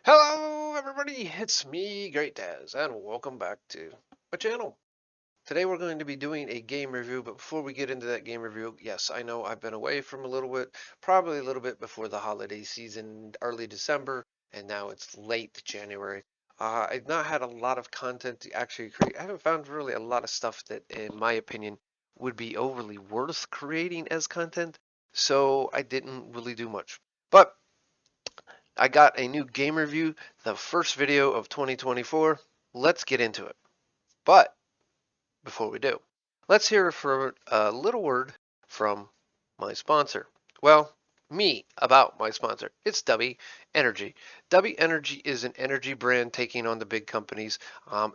Hello everybody, it's me, Great Daz, and welcome back to my channel. Today we're going to be doing a game review, but before we get into that game review, yes, I know I've been away from a little bit, probably a little bit before the holiday season, early December, and now it's late January. I've not had a lot of content to actually create. I haven't found really a lot of stuff that, in my opinion, would be overly worth creating as content, so I didn't really do much. But I got a new game review, the first video of 2024. Let's get into it. But before we do, let's hear for a little word from my sponsor. Well, me about my sponsor. It's Dubby Energy. Dubby Energy is an energy brand taking on the big companies,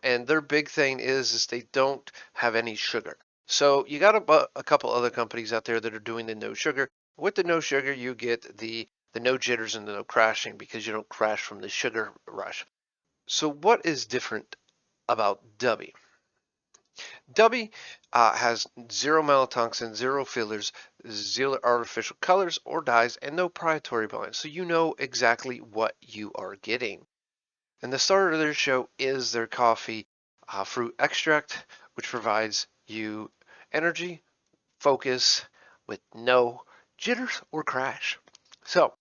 and their big thing is they don't have any sugar. So you got a couple other companies out there that are doing the no sugar. With the no sugar, you get the no jitters and the no crashing because you don't crash from the sugar rush. So what is different about Dubby? Dubby has zero malatoxin, zero fillers, zero artificial colors or dyes, and no proprietary blends, so you know exactly what you are getting. And the star of their show is their coffee fruit extract, which provides you energy, focus, with no jitters or crash. So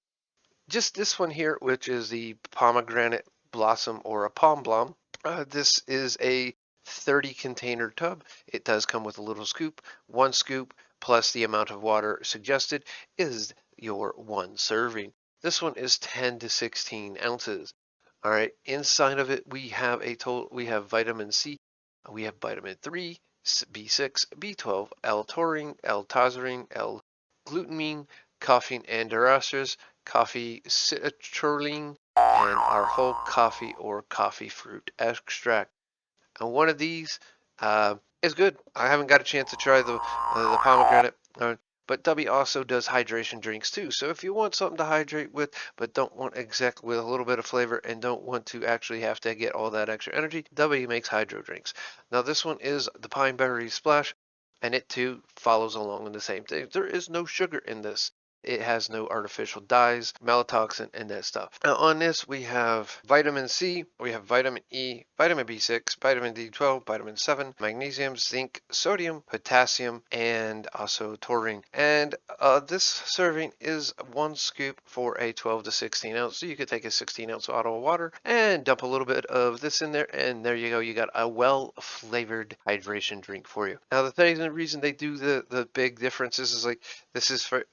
just this one here, which is the pomegranate blossom or a palm blom. This is a 30 container tub. It does come with a little scoop. One scoop plus the amount of water suggested is your one serving. This one is 10 to 16 ounces. All right, inside of it we have we have vitamin C, we have vitamin 3, B6, B12, L-taurine, L-tazarine, L-glutamine, caffeine and coffee citrulline, and our whole coffee or coffee fruit extract. And one of these is good. I haven't got a chance to try the pomegranate, but Dubby also does hydration drinks too. So if you want something to hydrate with, but don't want exactly with a little bit of flavor and don't want to actually have to get all that extra energy, Dubby makes hydro drinks. Now this one is the Pine Berry Splash, and it too follows along in the same thing. There is no sugar in this. It has no artificial dyes, melatoxin, and that stuff. Now on this we have vitamin C, we have vitamin E, vitamin B6, vitamin D12, vitamin 7, magnesium, zinc, sodium, potassium, and also taurine. And this serving is one scoop for a 12 to 16 ounce. So you could take a 16-ounce bottle of water and dump a little bit of this in there, and there you go. You got a well-flavored hydration drink for you. Now the reason they do the big differences is like this is for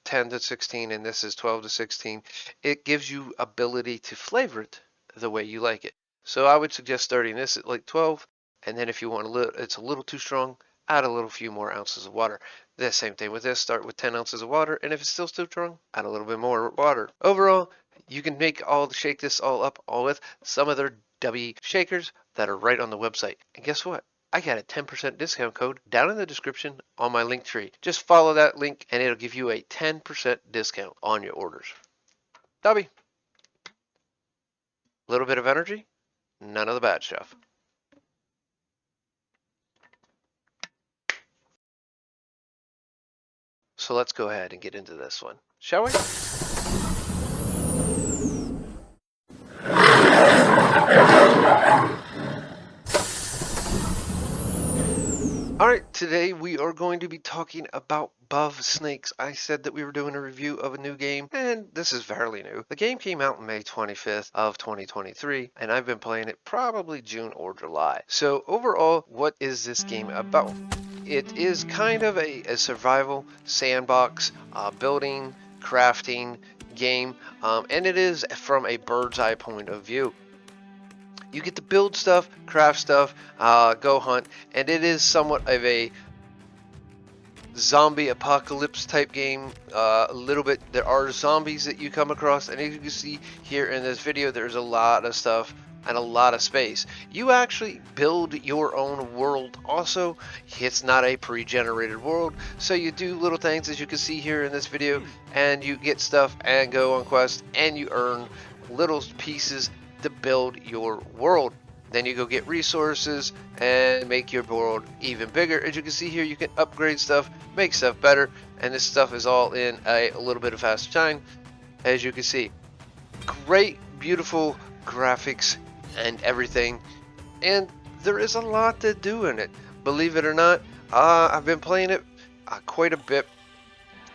10 to 16 and this is 12 to 16. It gives you ability to flavor it the way you like it. So I would suggest starting this at like 12, and then if you want it's a little too strong, add a little few more ounces of water. The same thing with this, start with 10 ounces of water, and if it's still too strong, add a little bit more water. Overall, you can shake this all up all with some of their Dubby shakers that are right on the website. And guess what? I got a 10% discount code down in the description on my link tree. Just follow that link and it'll give you a 10% discount on your orders. Dubby. Little bit of energy, none of the bad stuff. So let's go ahead and get into this one, shall we? Alright, today we are going to be talking about Above Snakes. I said that we were doing a review of a new game, and this is fairly new. The game came out May 25th of 2023, and I've been playing it probably June or July. So overall, what is this game about? It is kind of a survival sandbox building, crafting game, and it is from a bird's eye point of view. You get to build stuff, craft stuff, go hunt, and it is somewhat of a zombie apocalypse type game. A little bit, there are zombies that you come across, and as you can see here in this video, there's a lot of stuff and a lot of space. You actually build your own world also. It's not a pre-generated world, so you do little things as you can see here in this video, and you get stuff and go on quests, and you earn little pieces to build your world. Then you go get resources and make your world even bigger. As you can see here, you can upgrade stuff, make stuff better, and this stuff is all in a little bit of faster time. As you can see, great beautiful graphics and everything, and there is a lot to do in it. Believe it or not, I've been playing it quite a bit.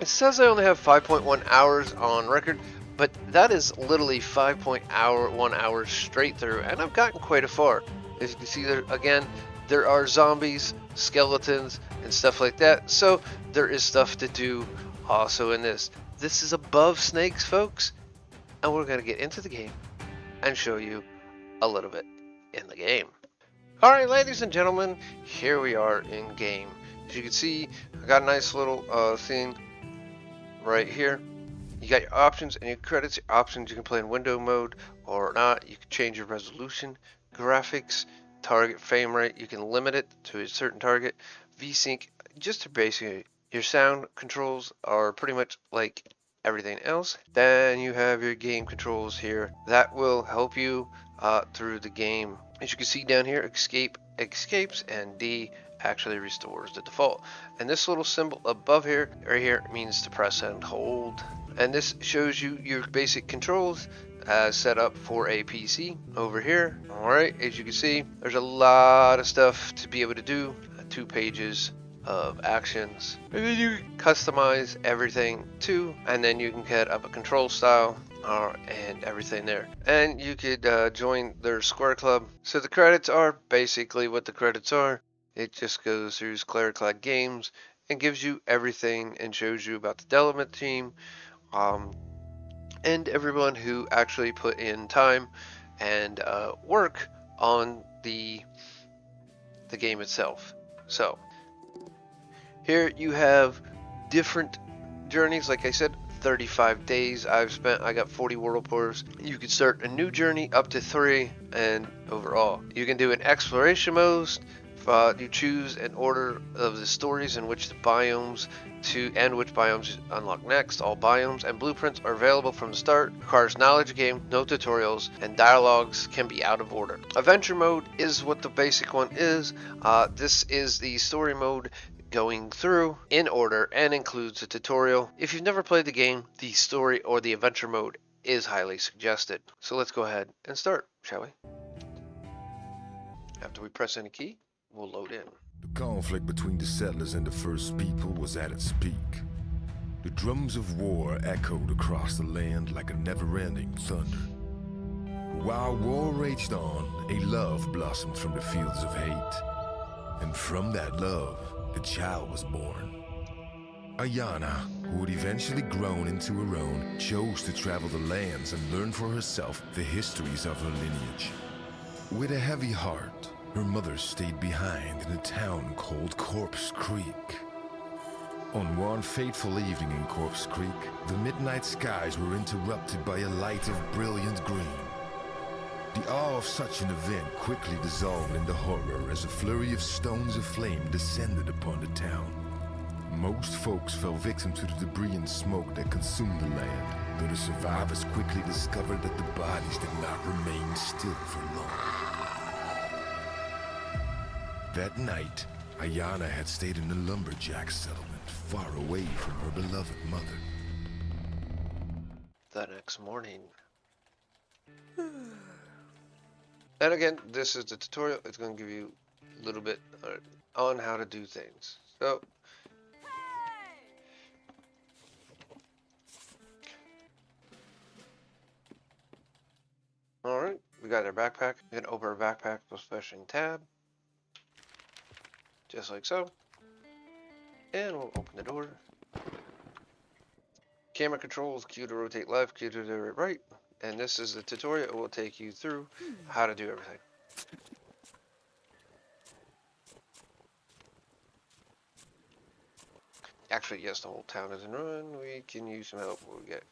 It says I only have 5.1 hours on record, but that is literally 5.1 hours straight through, and I've gotten quite a far. As you can see there, again, there are zombies, skeletons, and stuff like that, so there is stuff to do also in this. This is above snakes, folks, and we're going to get into the game and show you a little bit in the game. Alright, ladies and gentlemen, here we are in game. As you can see, I got a nice little thing right here. You got your options and your credits. Your options, you can play in window mode or not. You can change your resolution, graphics, target frame rate. You can limit it to a certain target. VSync, just to basically, your sound controls are pretty much like everything else. Then you have your game controls here that will help you through the game. As you can see down here, escape escapes, and D actually restores the default. And this little symbol above here, right here, means to press and hold. And this shows you your basic controls set up for a PC over here. Alright, as you can see, there's a lot of stuff to be able to do. 2 pages of actions. And then you customize everything too, and then you can get up a control style and everything there. And you could join their Square Club. So the credits are basically what the credits are. It just goes through Clad Games and gives you everything and shows you about the development team and everyone who actually put in time and work on the game itself. So here you have different journeys. Like I said, 35 days I've spent. I got 40 world tours. You can start a new journey up to 3, and overall you can do an exploration mode. You choose an order of the stories in which the biomes and which biomes unlock next. All biomes and blueprints are available from the start. Requires knowledge game, no tutorials, and dialogues can be out of order. Adventure mode is what the basic one is. This is the story mode going through in order and includes a tutorial. If you've never played the game, the story or the adventure mode is highly suggested. So let's go ahead and start, shall we? After we press any key, we'll load in. The conflict between the settlers and the first people was at its peak. The drums of war echoed across the land like a never-ending thunder. While war raged on, a love blossomed from the fields of hate. And from that love, a child was born. Ayana, who had eventually grown into her own, chose to travel the lands and learn for herself the histories of her lineage. With a heavy heart, her mother stayed behind in a town called Corpse Creek. On one fateful evening in Corpse Creek, the midnight skies were interrupted by a light of brilliant green. The awe of such an event quickly dissolved into horror as a flurry of stones of flame descended upon the town. Most folks fell victim to the debris and smoke that consumed the land, though the survivors quickly discovered that the bodies did not remain still for long. That night, Ayana had stayed in a lumberjack settlement far away from her beloved mother. The next morning. And again, this is the tutorial. It's going to give you a little bit on how to do things. So, alright, we got our backpack. We're going to open our backpack with special tab. Just like so. And we'll open the door. Camera controls, Q to rotate left, Q to rotate right. And this is the tutorial. It will take you through how to do everything. Actually, yes, the whole town is in ruin. We can use some help. What we get.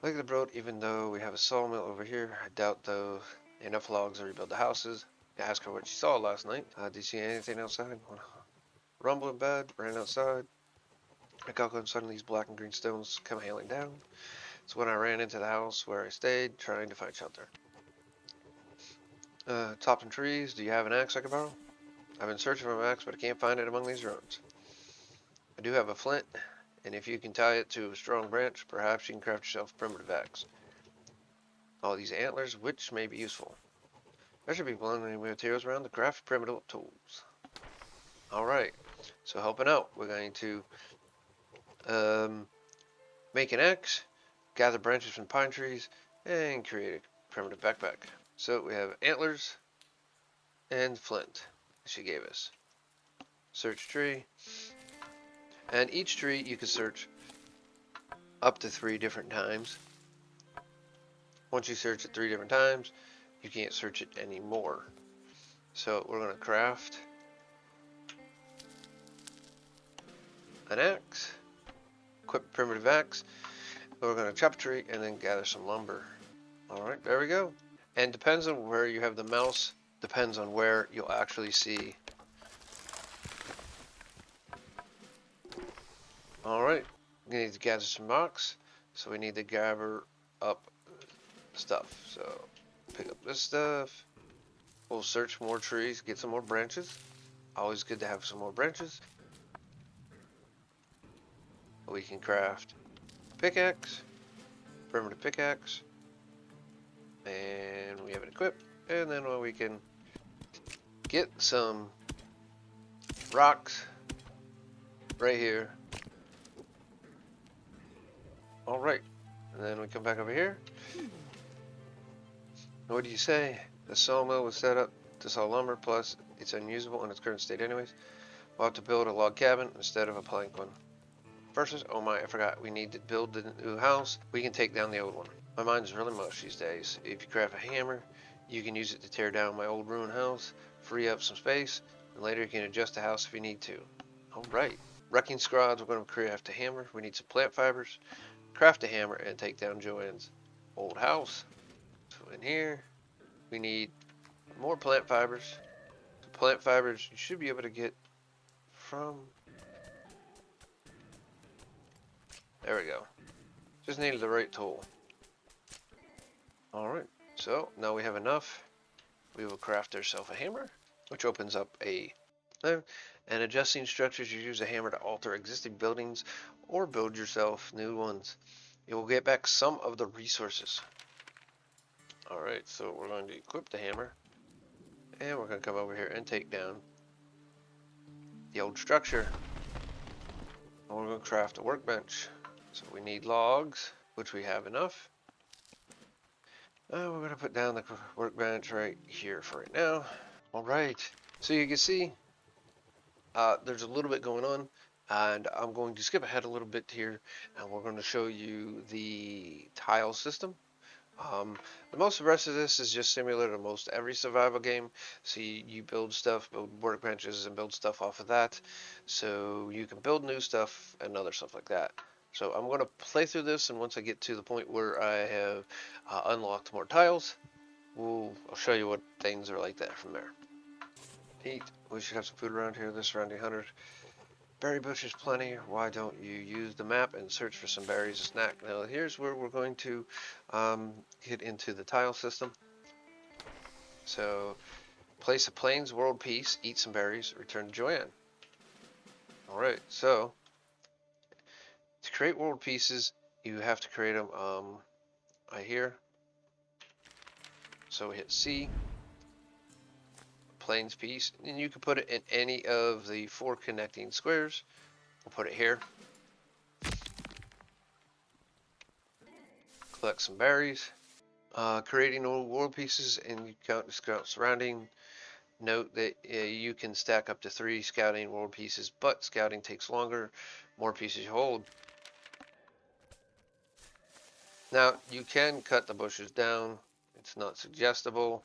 Look at the road, even though we have a sawmill over here. I doubt, though, enough logs to rebuild the houses. Ask her what she saw last night. Did you see anything outside? Rumble in bed, ran outside. I got and suddenly these black and green stones come hailing down. So when I ran into the house where I stayed, trying to find shelter. Topping trees, do you have an axe I can borrow? I've been searching for an axe, but I can't find it among these ruins. I do have a flint, and if you can tie it to a strong branch, perhaps you can craft yourself a primitive axe. all these antlers, which may be useful. There should be plenty of materials around to craft primitive tools. Alright, so helping out, we're going to make an axe, gather branches from pine trees, and create a primitive backpack. So we have antlers and flint she gave us. Search tree, and each tree you can search up to 3 different times. Once you search it 3 different times, you can't search it anymore. So we're going to craft an axe, equip primitive axe. We're going to chop a tree and then gather some lumber. Alright, there we go. And depends on where you have the mouse, depends on where you'll actually see. Alright, we need to gather some rocks, so we need to gather up stuff. So pick up this stuff. We'll search more trees, get some more branches. Always good to have some more branches. We can craft pickaxe, primitive pickaxe, and we have it equipped. And then we can get some rocks right here. Alright, and then we come back over here. What do you say? The sawmill was set up to saw lumber, plus it's unusable in its current state anyways. We'll have to build a log cabin instead of a plank one. Versus, oh my, I forgot, we need to build the new house. We can take down the old one. My mind's really mush these days. If you craft a hammer, you can use it to tear down my old ruined house, free up some space, and later you can adjust the house if you need to. Alright. Wrecking squads, we're going to craft a hammer. We need some plant fibers, craft a hammer, and take down Joanne's old house. So in here, we need more plant fibers. The plant fibers you should be able to get from... There we go. Just needed the right tool. Alright, so now we have enough. We will craft ourselves a hammer, which opens up and adjusting structures. You use a hammer to alter existing buildings or build yourself new ones. You will get back some of the resources. Alright, so we're going to equip the hammer, and we're going to come over here and take down the old structure. And we're going to craft a workbench. So we need logs, which we have enough. We're going to put down the workbench right here for right now. Alright, so you can see there's a little bit going on, and I'm going to skip ahead a little bit here, and we're going to show you the tile system. The most of the rest of this is just similar to most every survival game. So you build stuff, build workbenches, and build stuff off of that. So you can build new stuff and other stuff like that. So I'm going to play through this, and once I get to the point where I have unlocked more tiles, I'll show you what things are like that from there. Eat. We should have some food around here. This surrounding 100. Berry bushes plenty. Why don't you use the map and search for some berries to snack? Now here's where we're going to get into the tile system. So place a plains world piece, eat some berries, return to Joanne. Alright, so to create world pieces, you have to create them right here. So we hit C, plains piece, and you can put it in any of the 4 connecting squares. We'll put it here. Collect some berries. Creating old world pieces, and you count surrounding. Note that you can stack up to 3 scouting world pieces, but scouting takes longer, more pieces you hold. Now you can cut the bushes down. It's not suggestible.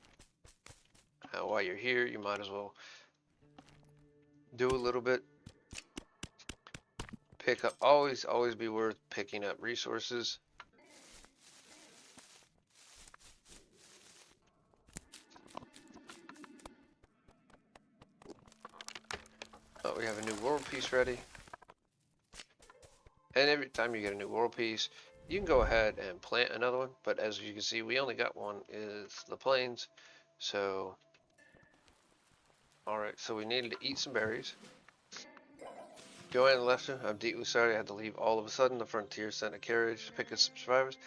While you're here, you might as well do a little bit. Pick up, always be worth picking up resources. Oh, we have a new world piece ready. And every time you get a new world piece, you can go ahead and plant another one. But as you can see, we only got one, is the plains. So, alright, so we needed to eat some berries. Joanne left her. I'm deeply sorry I had to leave all of a sudden. The frontier sent a carriage to pick up some survivors.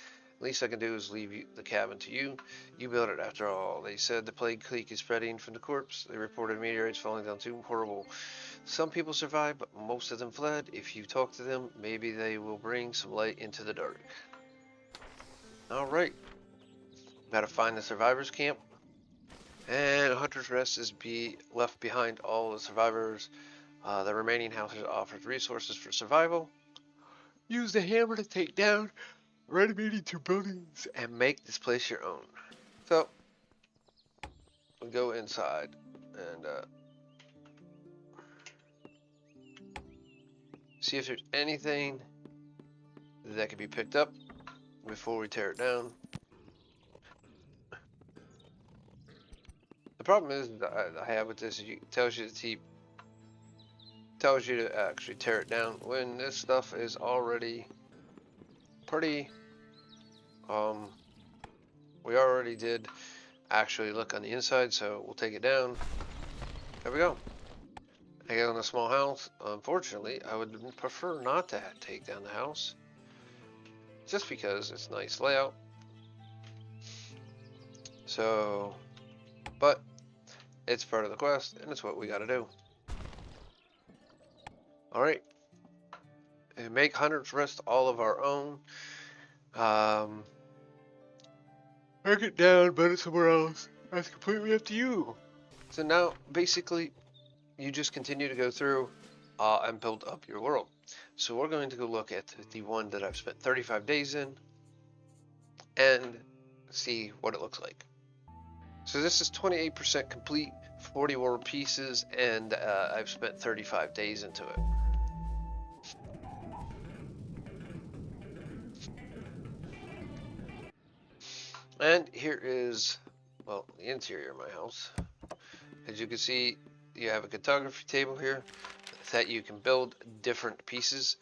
Least I can do is leave the cabin to you. You build it after all. They said the plague clique is spreading from the corpse. They reported meteorites falling down too. Horrible. Some people survived, but most of them fled. If you talk to them, maybe they will bring some light into the dark. Alright. Gotta find the survivors camp. And Hunter's Rest is left behind all the survivors. The remaining houses offers resources for survival. Use the hammer to take down renovating 2 buildings and make this place your own. So we go inside and see if there's anything that can be picked up before we tear it down. The problem is that I have with this is it tells you to actually tear it down when this stuff is already pretty. We already did actually look on the inside, so we'll take it down. There we go. I get on a small house. Unfortunately, I would prefer not to take down the house, just because it's nice layout. So, but it's part of the quest, and it's what we gotta do. Alright. And make Hunter's Rest all of our own. Break it down, put it somewhere else. That's completely up to you. So now, basically, you just continue to go through and build up your world. So we're going to go look at the one that I've spent 35 days in and see what it looks like. So this is 28% complete, 40 world pieces, and I've spent 35 days into it. And here is, well, the interior of my house. As you can see, you have a cartography table here that you can build different pieces.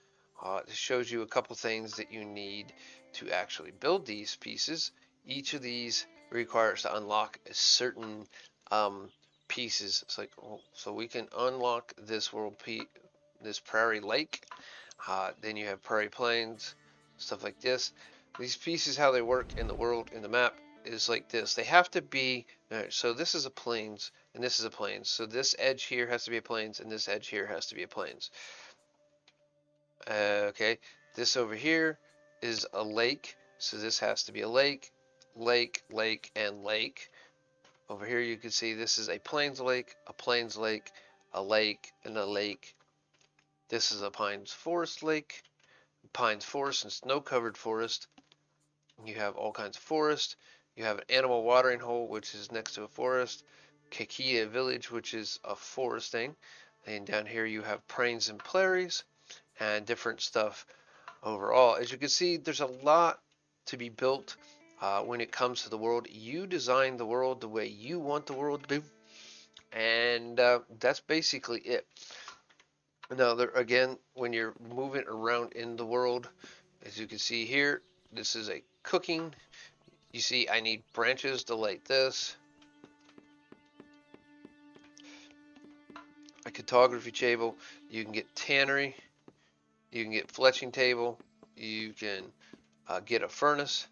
It shows you a couple things that you need to actually build these pieces. Each of these requires to unlock a certain pieces. It's like, so we can unlock this this prairie lake. Then you have prairie plains, stuff like this. These pieces, how they work in the world, in the map, is like this. They have to be, so this is a plains, and this is a plains. So this edge here has to be a plains, and this edge here has to be a plains. Okay, this over here is a lake, so this has to be a lake, lake, lake, and lake. Over here you can see this is a plains lake, a lake, and a lake. This is a pines forest lake, pines forest and snow-covered forest. You have all kinds of forest. You have an animal watering hole, which is next to a forest. Kakia village, which is a forest thing. And down here you have plains and prairies and different stuff overall. As you can see, there's a lot to be built when it comes to the world. You design the world the way you want the world to be. And that's basically it. Now, again, when you're moving around in the world, as you can see here, this is a cooking. You see, I need branches to light this. A cartography table. You can get tannery. You can get fletching table. You can get a furnace.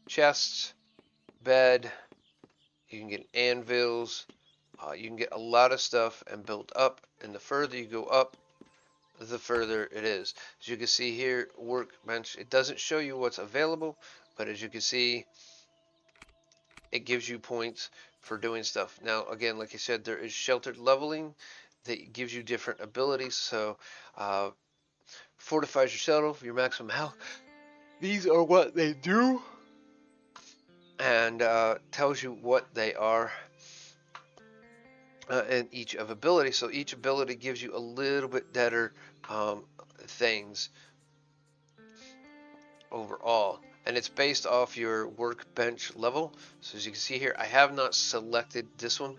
Chests. Bed. You can get anvils. You can get a lot of stuff and build up. And the further you go up, the further it is. As you can see here, workbench. It doesn't show you what's available, but as you can see, it gives you points for doing stuff. Now, again, like I said, there is sheltered leveling that gives you different abilities. So, fortifies yourself, your maximum health. These are what they do, and tells you what they are. And each of ability. So each ability gives you a little bit better things overall. And it's based off your workbench level. So as you can see here, I have not selected this one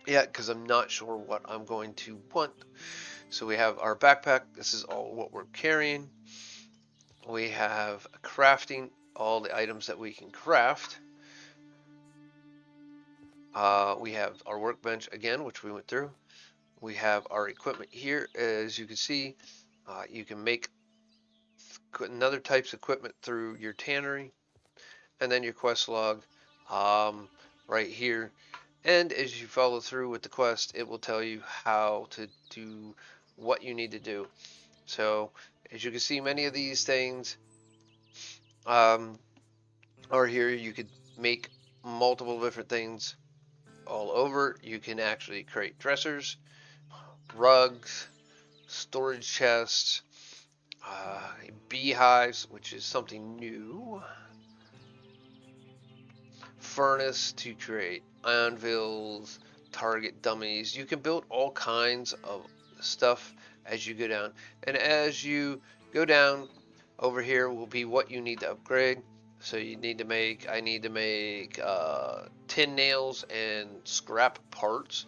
yet because I'm not sure what I'm going to want. So we have our backpack. This is all what we're carrying. We have crafting, all the items that we can craft. We have our workbench again, which we went through. We have our equipment here. As you can see, you can make another type's equipment through your tannery, and then your quest log right here. And as you follow through with the quest, it will tell you how to do what you need to do. So as you can see, many of these things um, are here. You could make multiple different things all over. You can actually create dressers, rugs, storage chests, beehives, which is something new, furnace to create anvils, target dummies. You can build all kinds of stuff as you go down. And as you go down, over here will be what you need to upgrade. So you need to make, I need to make tin nails and scrap parts.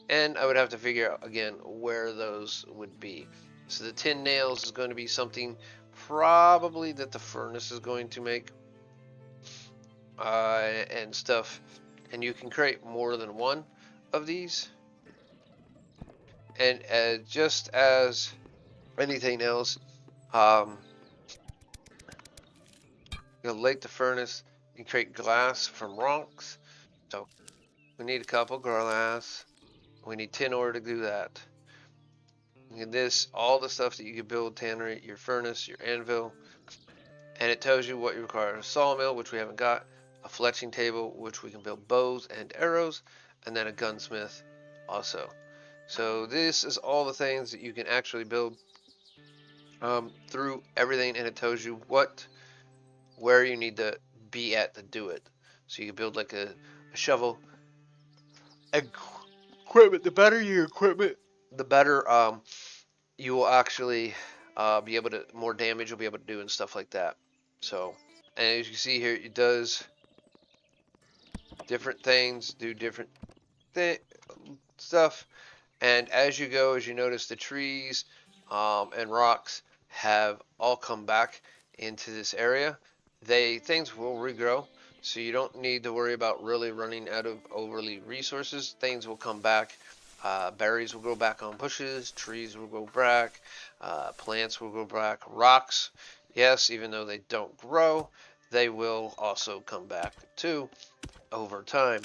And I would have to figure out again where those would be. So the tin nails is going to be something probably that the furnace is going to make and stuff. And you can create more than one of these. And just as anything else, um, you'll light the furnace and create glass from rocks. So we need a couple glass. We need tin ore to do that. And this, all the stuff that you can build, tannery, your furnace, your anvil, and it tells you what you require: a sawmill, which we haven't got, a fletching table, which we can build bows and arrows, and then a gunsmith also. So this is all the things that you can actually build through everything, and it tells you where you need to be at to do it. So you can build like a shovel. Equipment. The better your equipment, the better you will actually be able to, more damage you'll be able to do and stuff like that. So, and as you can see here, it does different things, do different stuff. And as you go, as you notice, the trees and rocks have all come back into this area. Things will regrow, so you don't need to worry about really running out of overly resources. Things will come back. Berries will grow back on bushes. Trees will grow back. Plants will grow back. Rocks, yes, even though they don't grow, they will also come back too over time.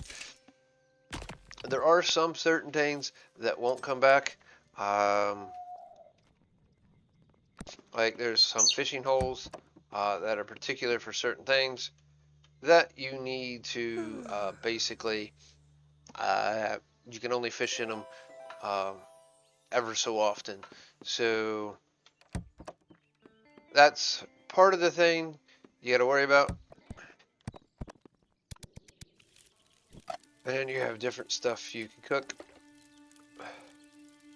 There are some certain things that won't come back. Like there's some fishing holes that are particular for certain things that you need to basically, you can only fish in them um, ever so often. So that's part of the thing you got to worry about. And you have different stuff you can cook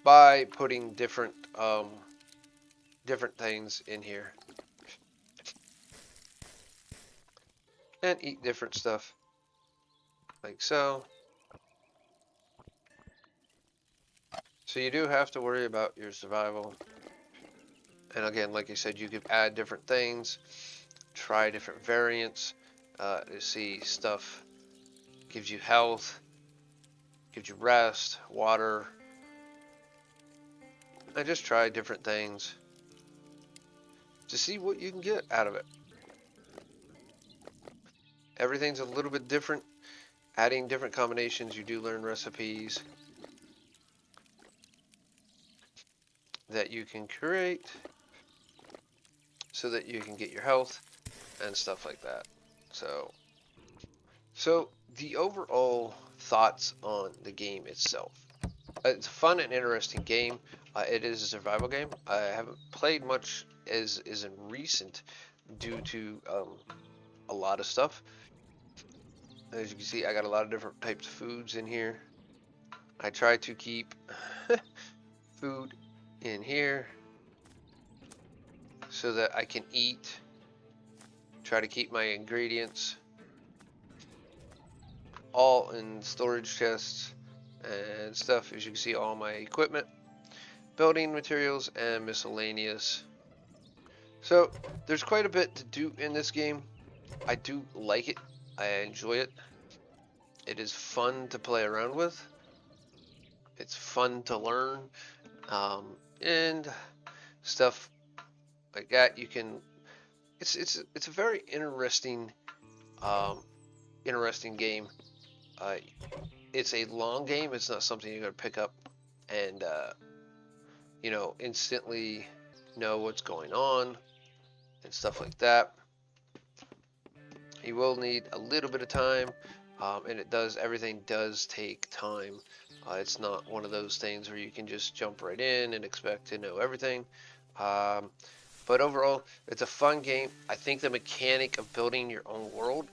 by putting different things in here and eat different stuff like so. So you do have to worry about your survival. And again, like I said, you could add different things, try different variants to see stuff gives you health, gives you rest, water. I just try different things to see what you can get out of it. Everything's a little bit different. Adding different combinations, you do learn recipes that you can create so that you can get your health and stuff like that. So the overall thoughts on the game itself. It's a fun and interesting game. It is a survival game. I haven't played much as in recent due to a lot of stuff. As you can see, I got a lot of different types of foods in here. I try to keep food in here so that I can eat. Try to keep my ingredients all in storage chests and stuff. As you can see, all my equipment, building materials, and miscellaneous. So there's quite a bit to do in this game. I do like it. I enjoy it. It is fun to play around with. It's fun to learn and stuff like that. You can. It's a very um, interesting game. Uh, it's a long game. It's not something you're gonna pick up and instantly know what's going on and stuff like that. You will need a little bit of time, and everything does take time. It's not one of those things where you can just jump right in and expect to know everything. Um, but overall, it's a fun game. I think the mechanic of building your own world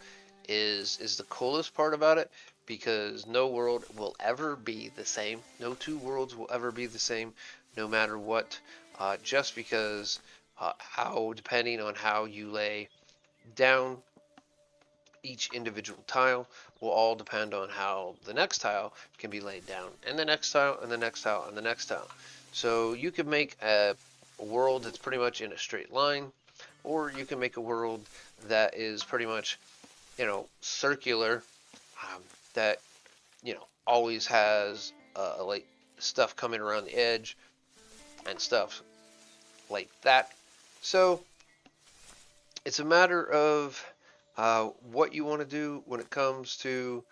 is the coolest part about it, because no world will ever be the same. No two worlds will ever be the same, no matter what. Just because how depending on how you lay down each individual tile will all depend on how the next tile can be laid down, and the next tile, and the next tile, and the next tile. So you can make a world that's pretty much in a straight line, or you can make a world that is pretty much, circular, that, always has like stuff coming around the edge and stuff like that. So it's a matter of what you want to do when it comes to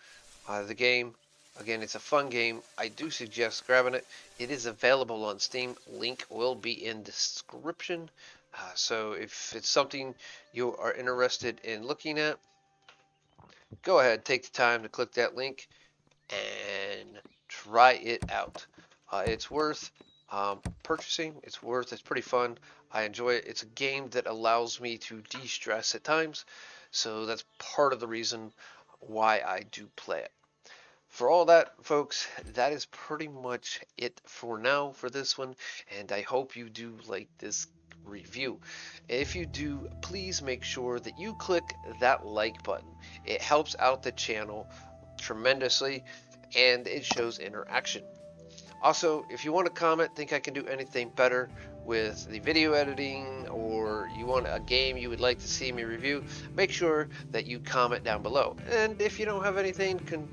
the game. Again, it's a fun game. I do suggest grabbing it. It is available on Steam. Link will be in description. So if it's something you are interested in looking at, go ahead, take the time to click that link and try it out. It's worth purchasing. It's pretty fun. I enjoy it. It's a game that allows me to de-stress at times. So that's part of the reason why I do play it. For all that, folks, that is pretty much it for now for this one, and I hope you do like this review. If you do, please make sure that you click that like button. It helps out the channel tremendously, and it shows interaction. Also, if you want to comment, think I can do anything better with the video editing, or you want a game you would like to see me review, make sure that you comment down below. And if you don't have anything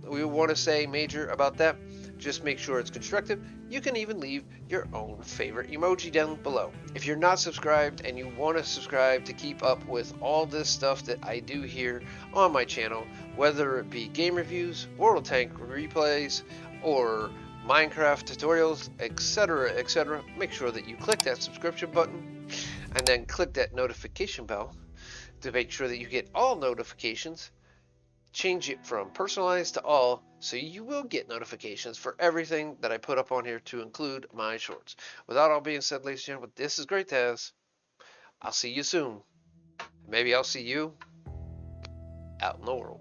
we want to say major about that, just make sure it's constructive. You can even leave your own favorite emoji down below. If you're not subscribed and you want to subscribe to keep up with all this stuff that I do here on my channel, whether it be game reviews, World of Tank replays, or Minecraft tutorials, etc., etc., make sure that you click that subscription button and then click that notification bell to make sure that you get all notifications. Change it from personalized to all, so you will get notifications for everything that I put up on here, to include my shorts. Without all being said, ladies and gentlemen, this is Great Taz. I'll see you soon. Maybe I'll see you out in the world.